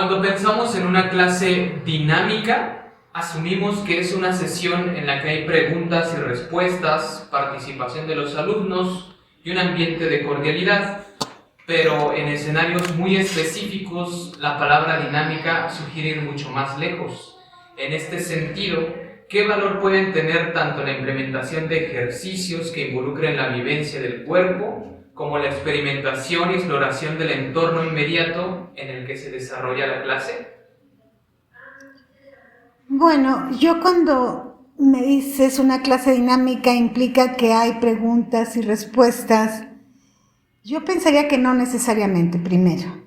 Cuando pensamos en una clase dinámica, asumimos que es una sesión en la que hay preguntas y respuestas, participación de los alumnos y un ambiente de cordialidad. Pero en escenarios muy específicos, la palabra dinámica sugiere ir mucho más lejos. En este sentido, ¿qué valor pueden tener tanto la implementación de ejercicios que involucren la vivencia del cuerpo, como la experimentación y exploración del entorno inmediato en el que se desarrolla la clase? Bueno, yo cuando me dices una clase dinámica implica que hay preguntas y respuestas. Yo pensaría que no necesariamente, primero.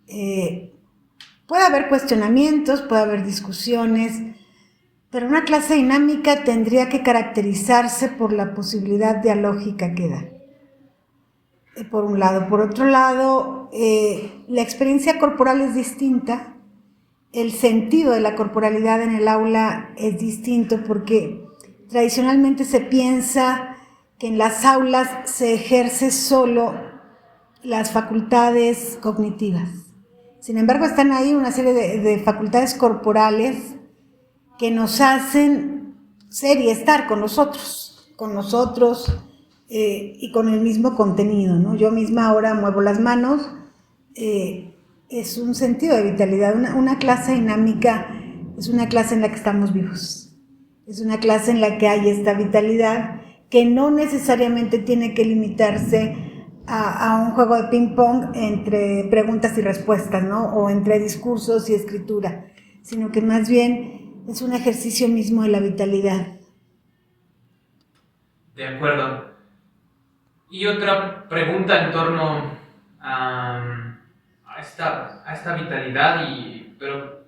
Puede haber cuestionamientos, puede haber discusiones, pero una clase dinámica tendría que caracterizarse por la posibilidad dialógica que da. Por un lado. Por otro lado, la experiencia corporal es distinta, el sentido de la corporalidad en el aula es distinto porque tradicionalmente se piensa que en las aulas se ejerce solo las facultades cognitivas. Sin embargo, están ahí una serie de facultades corporales que nos hacen ser y estar con nosotros y con el mismo contenido, ¿no? Yo misma ahora muevo las manos, es un sentido de vitalidad. Una clase dinámica es una clase en la que estamos vivos, es una clase en la que hay esta vitalidad que no necesariamente tiene que limitarse a un juego de ping pong entre preguntas y respuestas, ¿no? O entre discursos y escritura, sino que más bien es un ejercicio mismo de la vitalidad. De acuerdo. Y otra pregunta en torno a esta vitalidad, pero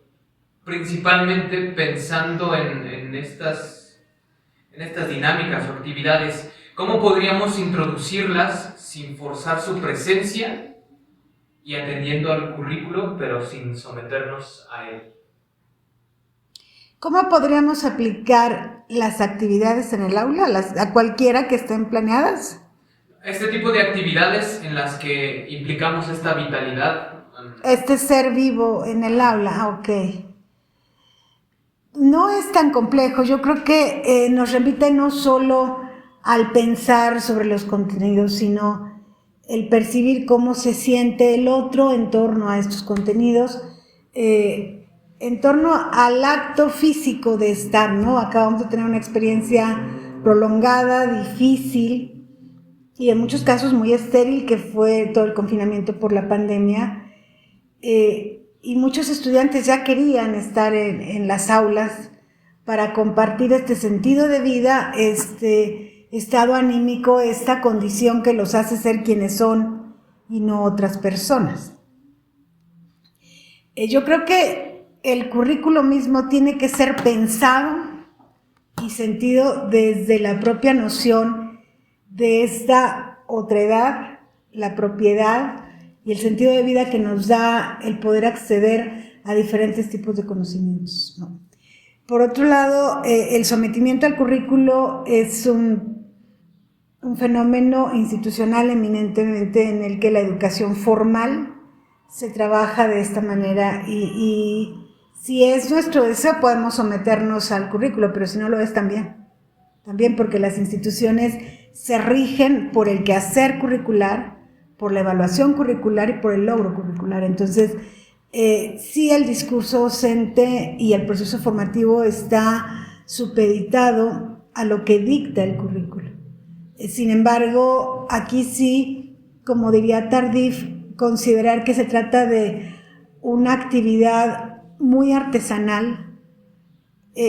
principalmente pensando en estas dinámicas o actividades, ¿cómo podríamos introducirlas sin forzar su presencia y atendiendo al currículo, pero sin someternos a él? ¿Cómo podríamos aplicar las actividades en el aula, a cualquiera que estén planeadas? Este tipo de actividades en las que implicamos esta vitalidad. Este ser vivo en el aula, ok. No es tan complejo, yo creo que nos remite no solo al pensar sobre los contenidos, sino el percibir cómo se siente el otro en torno a estos contenidos, en torno al acto físico de estar, ¿no? Acabamos de tener una experiencia prolongada, difícil y en muchos casos muy estéril, que fue todo el confinamiento por la pandemia, y muchos estudiantes ya querían estar en las aulas para compartir este sentido de vida, este estado anímico, esta condición que los hace ser quienes son y no otras personas. Yo creo que el currículo mismo tiene que ser pensado y sentido desde la propia noción de esta otredad, la propiedad y el sentido de vida que nos da el poder acceder a diferentes tipos de conocimientos, ¿no? Por otro lado, el sometimiento al currículo es un fenómeno institucional eminentemente en el que la educación formal se trabaja de esta manera y si es nuestro deseo podemos someternos al currículo, pero si no lo es también porque las instituciones se rigen por el quehacer curricular, por la evaluación curricular y por el logro curricular. Entonces, sí, el discurso docente y el proceso formativo está supeditado a lo que dicta el currículo. Sin embargo, aquí sí, como diría Tardif, considerar que se trata de una actividad muy artesanal,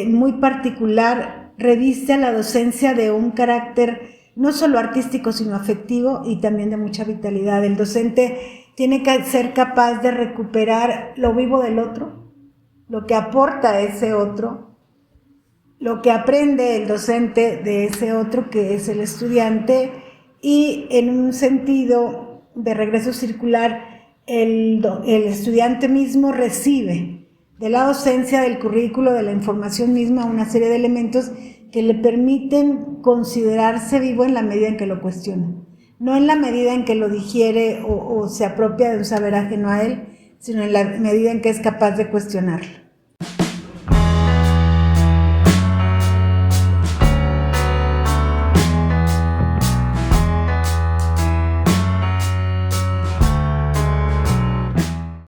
muy particular, reviste a la docencia de un carácter no solo artístico, sino afectivo y también de mucha vitalidad. El docente tiene que ser capaz de recuperar lo vivo del otro, lo que aporta ese otro, lo que aprende el docente de ese otro que es el estudiante, y en un sentido de regreso circular, el estudiante mismo recibe de la docencia, del currículo, de la información misma, una serie de elementos que le permiten considerarse vivo en la medida en que lo cuestiona, no en la medida en que lo digiere o se apropia de un saber ajeno a él, sino en la medida en que es capaz de cuestionarlo.